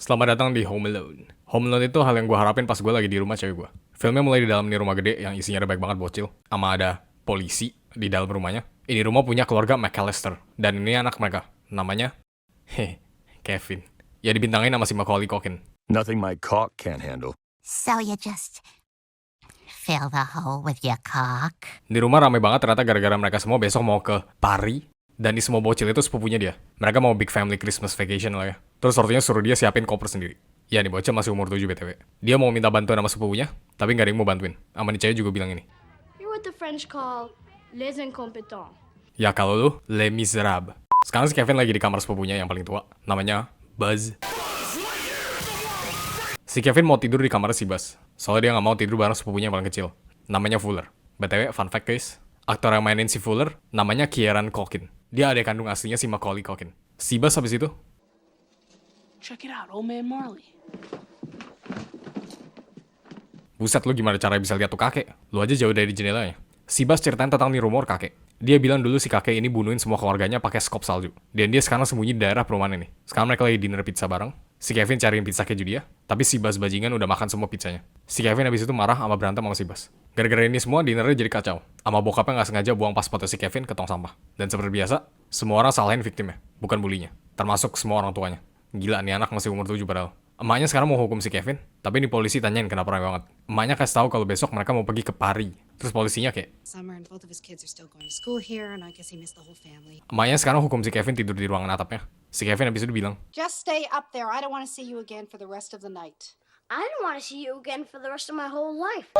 Selamat datang di Home Alone. Home Alone itu hal yang gue harapin pas gue lagi di rumah cewek gue. Filmnya mulai di dalam nih rumah gede yang isinya ada banyak banget bocil. Sama ada polisi di dalam rumahnya. Ini rumah punya keluarga McAllister. Dan ini anak mereka. Namanya, Kevin. Ya dibintangin sama si Macaulay Culkin. Nothing my cock can't handle. So you just fill the hole with your cock? Di rumah rame banget ternyata gara-gara mereka semua besok mau ke Paris. Dan di semua bocil itu sepupunya dia. Mereka mau big family Christmas vacation lah ya. Terus ortunya suruh dia siapin koper sendiri. Ya nih bocil masih umur 7 BTW. Dia mau minta bantuan sama sepupunya, tapi gak ada yang mau bantuin. Sama nih cewek juga bilang ini. You're what the French call les incompetents. Ya kalau lu, Les Miserables. Sekarang si Kevin lagi di kamar sepupunya yang paling tua. Namanya Buzz. Si Kevin mau tidur di kamar si Buzz. Soalnya dia gak mau tidur bareng sepupunya yang paling kecil. Namanya Fuller. BTW, fun fact guys. Aktor yang mainin si Fuller, namanya Kieran Culkin. Dia adik kandung aslinya si Macaulay Culkin. Si Buzz habis itu, Check it out, old man Marley. buset lu gimana cara bisa lihat tuh kakek? Lu aja jauh dari jendelanya. Si Buzz ceritain tentang nih rumor kakek. Dia bilang dulu si kakek ini bunuhin semua keluarganya pakai skop salju. Dan dia sekarang sembunyi di daerah perumahan ini. Sekarang mereka lagi dinner pizza bareng. Si Kevin cariin pizza keju dia, tapi si Buzz bajingan udah makan semua pizzanya. Si Kevin habis itu marah sama berantem sama si Buzz. Gara-gara ini semua dinernya jadi kacau. Sama bokapnya nggak sengaja buang pas foto si Kevin ke tong sampah. Dan seperti biasa, semua orang salahin victimnya, bukan bulinya. Termasuk semua orang tuanya. Gila nih anak masih umur 7 padahal. Emaknya sekarang mau hukum si Kevin, tapi ini polisi tanyain kenapa rame banget. Emaknya kasih tahu kalau besok mereka mau pergi ke Paris. Terus polisinya kayak, Summer and both of his kids are still going to school here, and I guess he missed the whole family. emaknya sekarang hukum si Kevin tidur di ruangan atapnya. Si Kevin habis itu bilang, Just stay up there. I don't want to see you again for the rest of the night. I don't want to see you again for the rest of my whole life.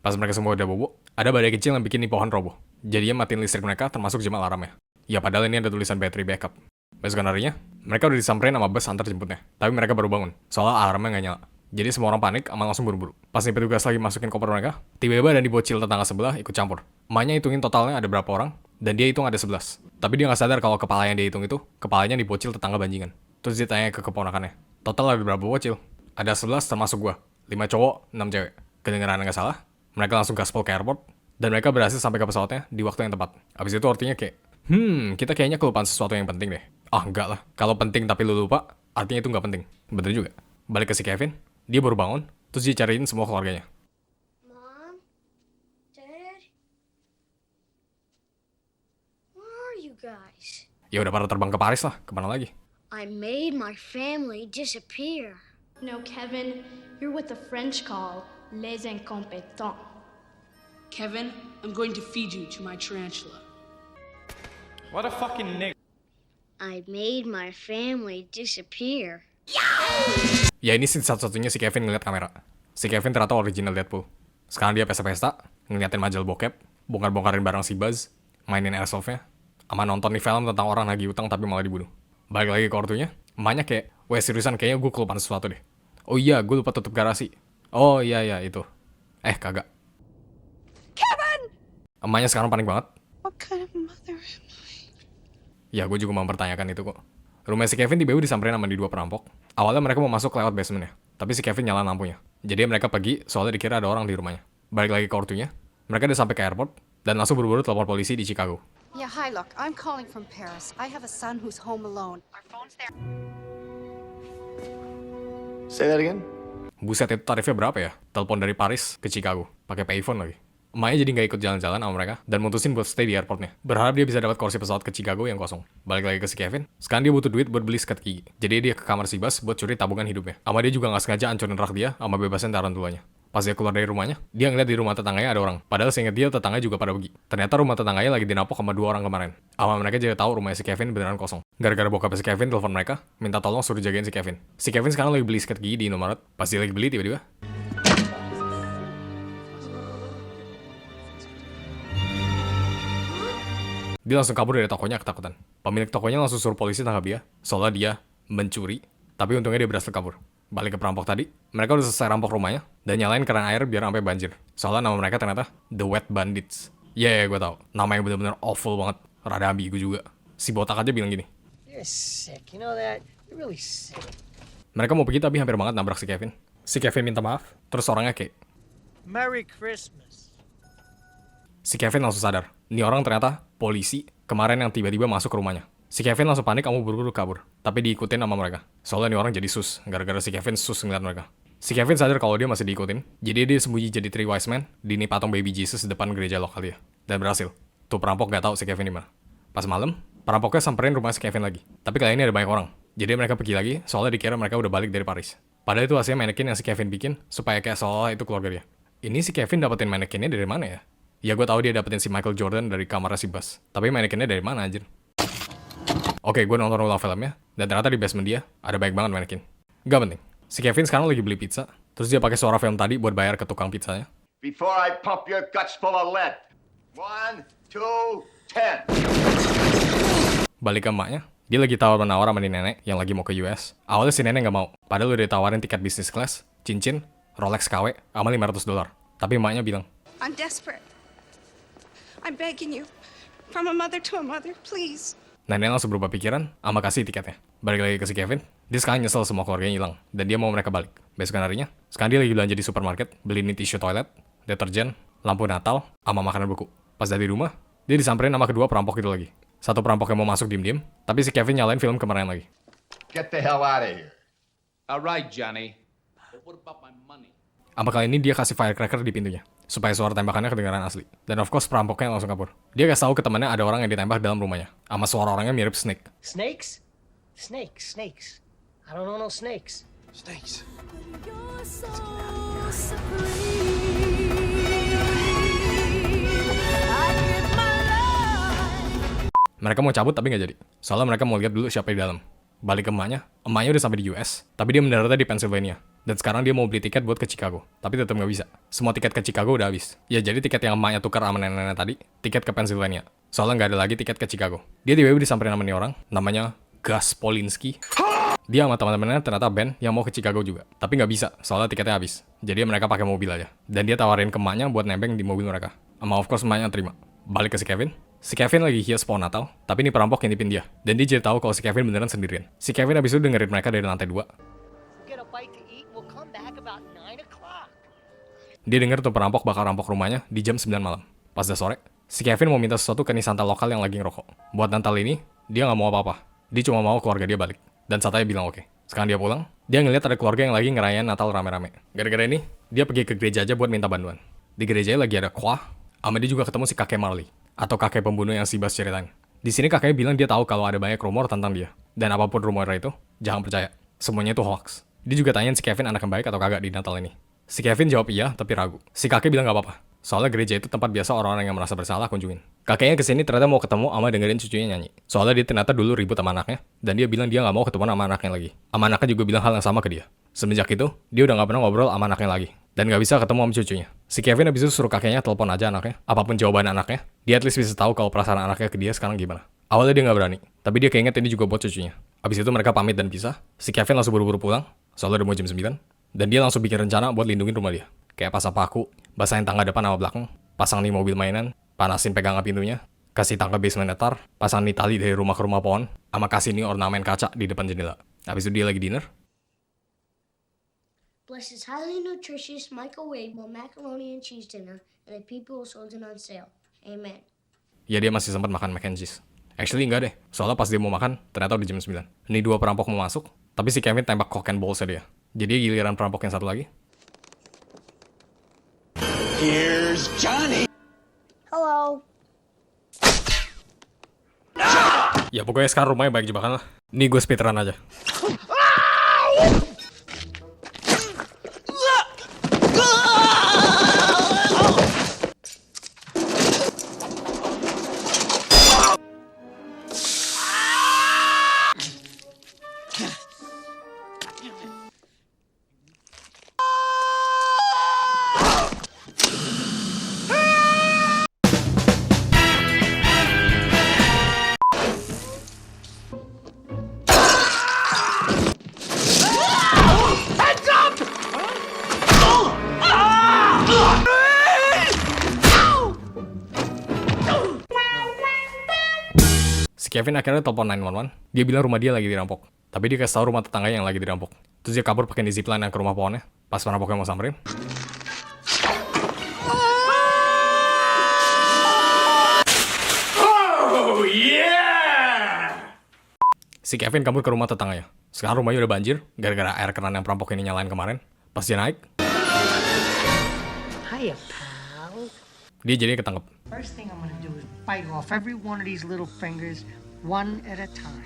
pas mereka semua udah bobo, ada badai kecil yang bikin nih pohon roboh. Jadinya matiin listrik mereka termasuk jam alarmnya. Ya padahal ini ada tulisan battery backup. Besokan harinya, mereka udah disamperin sama bus antar jemputnya. Tapi mereka baru bangun, soalnya alarmnya nggak nyala. Jadi semua orang panik, sama langsung buru-buru. Pas nih petugas lagi masukin koper mereka, tiba-tiba ada di bocil tetangga sebelah ikut campur. Emaknya hitungin totalnya ada berapa orang, dan dia hitung ada 11. Tapi dia nggak sadar kalau kepala yang dia hitung itu, kepalanya di bocil tetangga banjingan. Terus dia tanya ke keponakannya, total ada berapa bocil? Ada 11 termasuk gua, 5 cowok, 6 cewek. Kedengeran nggak salah, mereka langsung gaspol ke airport, dan mereka berhasil sampai ke pesawatnya di waktu yang tepat. Abis itu artinya kayak, kita kayaknya kelupaan sesuatu yang penting deh. Ah, enggak lah. Kalau penting tapi lu lupa, artinya itu nggak penting. Bener juga. Balik ke si Kevin, dia baru bangun, terus dia cariin semua keluarganya. Mom? Dad? Where are you guys? Ya udah pada terbang ke Paris lah, kemana lagi? I made my family disappear. No, Kevin, you're what the French call les incompetents. Kevin, I'm going to feed you to my tarantula. What a fucking nigga. I made my family disappear. Ya ini sih satu-satunya si Kevin ngeliat kamera. Si Kevin ternyata original Deadpool. Sekarang dia pesta-pesta, ngeliatin majalah bokep, bongkar-bongkarin barang si Buzz, mainin airsoftnya, sama nonton nih film tentang orang lagi utang tapi malah dibunuh. Balik lagi ke ortunya, emaknya kayak, weh seriusan kayaknya gue kelupaan sesuatu deh. Oh iya, gue lupa tutup garasi. Oh iya itu. Kagak. Kevin! Emaknya sekarang panik banget. What kind of mother am I? Ya gue juga mempertanyakan itu kok. Rumah si Kevin tiba-tiba disamperin sama di 2 perampok. Awalnya mereka mau masuk lewat basementnya, tapi si Kevin nyalain lampunya. Jadi mereka pergi soalnya dikira ada orang di rumahnya. Balik lagi ke ortunya, mereka udah sampai ke airport dan langsung buru-buru telepon polisi di Chicago. Yeah, hi, look, I'm calling from Paris. I have a son who's home alone. Our phone's there. Say that again? Buset itu tarifnya berapa ya? Telepon dari Paris ke Chicago, pakai payphone lagi. Emaknya jadi nggak ikut jalan-jalan sama mereka dan mutusin buat stay di airportnya. Berharap dia bisa dapat kursi pesawat ke Chicago yang kosong. Balik lagi ke si Kevin, sekarang dia butuh duit buat beli sikat gigi. Jadi dia ke kamar si Buzz buat curi tabungan hidupnya. Sama dia juga nggak sengaja hancurin rak dia sama bebasin tarantulanya. Pas dia keluar dari rumahnya, dia ngeliat di rumah tetangganya ada orang. Padahal seinget dia tetangganya juga pada pergi. Ternyata rumah tetangganya lagi dinampok sama 2 orang kemarin. Sama mereka jadi tahu rumahnya si Kevin beneran kosong. Gara-gara bokap si Kevin telepon mereka, minta tolong suruh jagain si Kevin. Si Kevin sekarang lagi beli sikat gigi di Indomaret. Pas dia lagi beli tiba-tiba, dia langsung kabur dari tokonya ketakutan. Pemilik tokonya langsung suruh polisi tangkap dia, soalnya dia mencuri, tapi untungnya dia berhasil kabur. Balik ke perampok tadi, mereka udah selesai rampok rumahnya, dan nyalain keran air biar sampai banjir. Soalnya nama mereka ternyata The Wet Bandits. Gue tau, nama yang bener-bener awful banget, rada ambigu juga. Si botak aja bilang gini. You're sick, you know that? You're really sick. Mereka mau pergi tapi hampir banget nabrak si Kevin. Si Kevin minta maaf, terus orangnya kayak, Merry Christmas. si Kevin langsung sadar, ini orang ternyata polisi kemarin yang tiba-tiba masuk ke rumahnya. Si Kevin langsung panik, kamu buru-buru kabur. Tapi diikutin sama mereka. Soalnya nih orang jadi sus, gara-gara si Kevin sus ngeliat mereka. Si Kevin sadar kalau dia masih diikutin, jadi dia sembunyi jadi Three Wise Men di nih patung baby Jesus di depan gereja lokal dia. Dan berhasil. Tuh perampok gak tahu si Kevin di mana. Pas malam, perampoknya samperin rumah si Kevin lagi. Tapi kali ini ada banyak orang. Jadi mereka pergi lagi, soalnya dikira mereka udah balik dari Paris. Padahal itu hasilnya manekin yang si Kevin bikin, supaya kayak seolah itu keluarga dia. Ini si Kevin dapetin manekinnya dari mana ya? Ya gue tahu dia dapetin si Michael Jordan dari kamarnya si Buzz. Tapi manekinnya dari mana anjir? Oke, gue nonton ulang filmnya, dan ternyata di basement dia ada banyak banget manekin. Gak penting. Si Kevin sekarang lagi beli pizza, terus dia pakai suara film tadi buat bayar ke tukang pizzanya. Before I pump your guts full of lead. 1, 2, 10. Balik ke emaknya, dia lagi tawar-menawar sama nenek yang lagi mau ke US. Awalnya si nenek gak mau, padahal udah ditawarin tiket business class, cincin, Rolex KW, sama $500. Tapi emaknya bilang, I'm desperate. I'm begging you. From a mother to a mother, please. nenek langsung berubah pikiran, sama kasih tiketnya. Balik lagi ke si Kevin, dia sekarang nyesel semua keluarganya hilang, dan dia mau mereka balik. Besok harinya, sekarang dia lagi belanja di supermarket, beli nih tisu toilet, deterjen, lampu Natal, sama makanan buku. Pas dari rumah, dia disamperin sama kedua perampok itu lagi. Satu perampok yang mau masuk diem-diem, tapi si Kevin nyalain film kemarin lagi. Get the hell out of here. All right, Johnny. But what about my money? Sama kali ini dia kasih firecracker di pintunya, supaya suara tembakannya kedengaran asli. Dan of course perampoknya langsung kabur. Dia kasih tahu ke temannya ada orang yang ditembak dalam rumahnya, sama suara orangnya mirip Snake. Snakes? Snakes. I don't know no snakes. Snakes. Mereka mau cabut tapi nggak jadi, soalnya mereka mau lihat dulu siapa di dalam. Balik ke emaknya udah sampai di US, tapi dia mendaratnya di Pennsylvania. Dan sekarang dia mau beli tiket buat ke Chicago, tapi tetap nggak bisa. Semua tiket ke Chicago udah habis. Ya jadi tiket yang emaknya tukar sama nenek-nenek tadi, tiket ke Pennsylvania. Soalnya nggak ada lagi tiket ke Chicago. Dia tiba-tiba disamperin sama nih orang, namanya Gus Polinski. Dia sama teman-temannya ternyata band yang mau ke Chicago juga. Tapi nggak bisa, soalnya tiketnya habis. Jadi mereka pakai mobil aja. Dan dia tawarin ke emaknya buat nebeng di mobil mereka. Sama of course emaknya terima. Balik ke si Kevin. Si Kevin lagi hias pohon Natal, tapi ini perampok yang nipin dia. Dan dia jadi tahu kalau si Kevin beneran sendirian. Si Kevin abis itu dengerin mereka dari lantai 2. Get a bite to eat. We'll come back about 9 o'clock. Dia denger tuh perampok bakal rampok rumahnya di jam 9 malam. Pas udah sore, si Kevin mau minta sesuatu ke nih Santa lokal yang lagi ngerokok. Buat Natal ini, dia nggak mau apa-apa. Dia cuma mau keluarga dia balik. Dan Santanya bilang oke. Sekarang dia pulang, dia ngeliat ada keluarga yang lagi ngerayain Natal rame-rame. Gara-gara ini, dia pergi ke gereja aja buat minta bantuan. Di gerejanya lagi ada Kwa, sama dia juga ketemu si kakek Marley, atau kakek pembunuh yang si Buzz ceritain. Di sini kakeknya bilang dia tahu kalau ada banyak rumor tentang dia. Dan apapun rumornya itu, jangan percaya. Semuanya itu hoax. Dia juga tanyain si Kevin anak yang baik atau kagak di Natal ini. Si Kevin jawab iya, tapi ragu. Si kakek bilang gak apa-apa. Soalnya gereja itu tempat biasa orang-orang yang merasa bersalah kunjungin. Kakeknya kesini ternyata mau ketemu sama dengerin cucunya nyanyi. Soalnya dia ternyata dulu ribut sama anaknya, dan dia bilang dia gak mau ketemu sama anaknya lagi. Sama anaknya juga bilang hal yang sama ke dia. Semenjak itu, dia udah gak pernah ngobrol sama anaknya lagi. Dan gak bisa ketemu sama cucunya. Si Kevin abis itu suruh kakeknya telepon aja anaknya. Apapun jawaban anaknya, dia at least bisa tahu kalau perasaan anaknya ke dia sekarang gimana. Awalnya dia gak berani, tapi dia keinget ini juga buat cucunya. Abis itu mereka pamit dan pisah. Si Kevin langsung buru-buru pulang, soalnya udah mau jam 9. Dan dia langsung bikin rencana buat lindungin rumah dia. Kayak pasang paku, basahin tangga depan sama belakang, pasang nih mobil mainan, panasin pegangan pintunya, kasih tangga basement netar, pasang nih tali dari rumah ke rumah pohon, sama kasih nih ornamen kaca di depan jendela. Habis itu dia lagi dinner. Bless this highly nutritious microwavable macaroni and cheese dinner and the people sold it on sale. Amen. Ya dia masih sempat makan mac and cheese. Actually enggak deh, soalnya pas dia mau makan, ternyata udah jam 9. Ini dua perampok mau masuk, tapi si Kevin tembak cock and balls-nya dia. Jadi giliran perampok yang satu lagi. Here's Johnny. Hello. Ya pokoknya sekarang rumahnya baik jebakan lah. Nih gue speedrun aja. Si Kevin akhirnya telepon 911. Dia bilang rumah dia lagi dirampok. Tapi dia kasih tahu rumah tetangganya yang lagi dirampok. Terus dia kabur pakai zipline yang ke rumah pohonnya. Pas perampoknya mau samperin. Oh yeah! Si Kevin kabur ke rumah tetangganya. Sekarang rumahnya udah banjir, gara-gara air keran yang perampok ini nyalain kemarin. Pas dia naik, Hiya, pal. dia jadinya ketangkep. First thing I'm gonna do is bite off every one of these little fingers, one at a time.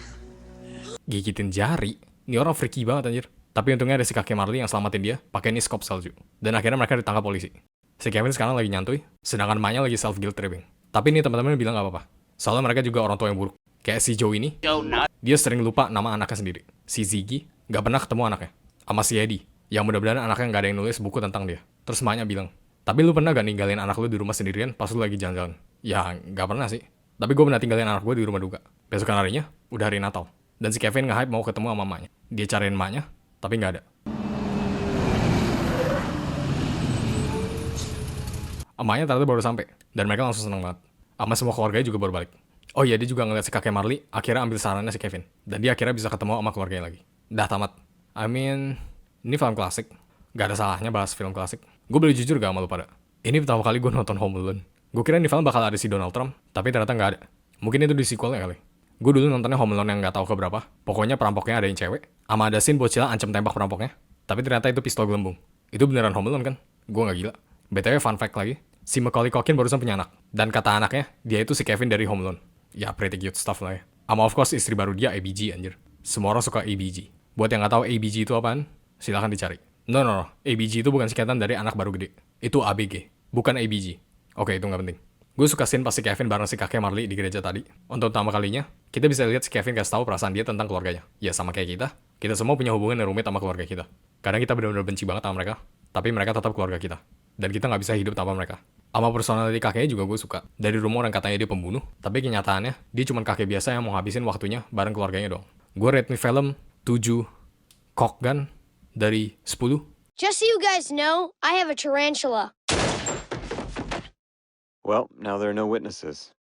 Gigitin jari. Ini orang freaky banget anjir. Tapi untungnya ada si kakek Marley yang selamatin dia pakai niskop salju. Dan akhirnya mereka ditangkap polisi. Si Kevin sekarang lagi nyantui, sedangkan emaknya lagi self guilt tripping. Tapi ini teman-teman bilang gak apa-apa. Soalnya mereka juga orang tua yang buruk. Kayak si Joe ini, dia sering lupa nama anaknya sendiri. Si Ziggy gak pernah ketemu anaknya. Sama si Eddie, yang mudah-mudahan anaknya gak ada yang nulis buku tentang dia. Terus emaknya bilang, tapi lu pernah gak ninggalin anak lu di rumah sendirian pas lu lagi jalan-jalan? Ya gak pernah sih. Tapi gue pernah tinggalin anak gue di rumah duka. Besokan harinya, udah hari Natal. Dan si Kevin nge-hype mau ketemu sama emaknya. Dia cariin emaknya, tapi gak ada. Emaknya ternyata baru sampai, dan mereka langsung seneng banget. Sama semua keluarganya juga baru balik. Oh iya, dia juga ngeliat si kakek Marley, akhirnya ambil sarannya si Kevin. Dan dia akhirnya bisa ketemu sama keluarganya lagi. Dah tamat. I mean, ini film klasik. Gak ada salahnya bahas film klasik. Gue boleh jujur gak sama lu pada? Ini pertama kali gue nonton Home Alone. Gue kira ini film bakal ada si Donald Trump, tapi ternyata gak ada. Mungkin itu di sequelnya kali. Gue dulu nontonnya Home Alone yang gak tahu keberapa. Pokoknya perampoknya ada yang cewek, sama ada scene bocil ancam tembak perampoknya. Tapi ternyata itu pistol gelembung. Itu beneran Home Alone kan? Gue gak gila. BTW fun fact lagi, si Macaulay Culkin barusan punya anak. Dan kata anaknya, dia itu si Kevin dari Home Alone. Ya pretty cute stuff lah ya. Sama of course istri baru dia ABG anjir. Semua orang suka ABG. Buat yang gak tahu ABG itu apaan, silahkan dicari. No. ABG itu bukan singkatan dari anak baru gede. Itu ABG, bukan ABG. Oke, itu gak penting. Gue suka scene pas si Kevin bareng si kakek Marley di gereja tadi. Untuk pertama kalinya, kita bisa lihat si Kevin kasih tahu perasaan dia tentang keluarganya. Ya sama kayak kita. Kita semua punya hubungan yang rumit sama keluarga kita. Kadang kita benar-benar benci banget sama mereka, tapi mereka tetap keluarga kita. Dan kita nggak bisa hidup tanpa mereka. Sama personality kakeknya juga gue suka. Dari rumor yang katanya dia pembunuh, tapi kenyataannya dia cuma kakek biasa yang mau habisin waktunya bareng keluarganya dong. Gue rate nih film 7 cock gun dari 10. Just so you guys know, I have a tarantula. Well, now there are no witnesses.